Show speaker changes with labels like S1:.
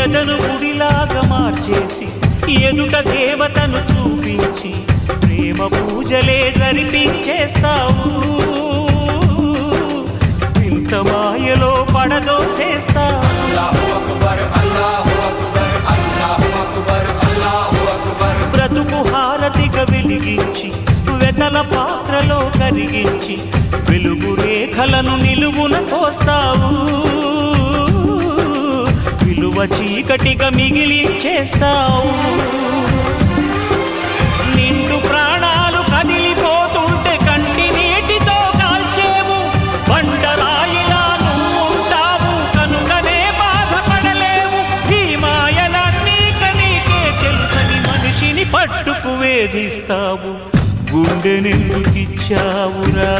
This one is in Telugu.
S1: ఎదను గుడిలాగా మార్చేసి ఎదుట దేవతను చూపించి ప్రేమ పూజలే జరిపించేస్తావు ఇంత మాయలో పడదోసేస్తావు బ్రతుకు హారతిగా వెలిగించి వెతల పాత్రలో కరిగించి వెలుగు రేఖలను నిలువున కోస్తావు విలువ చీకటిగా మిగిలించేస్తావు నిండు ప్రాణాలు కదిలిపోతుంటే కంటి నీటితో కాల్చేవు బండరాయిలా నువ్వుంటావు కనుకనే బాధపడలేవు ఈ మాయలన్నీ నీకే తెలుసని మనిషిని పట్టుకు వేధిస్తావు గుండెనెందుకిచ్చావురా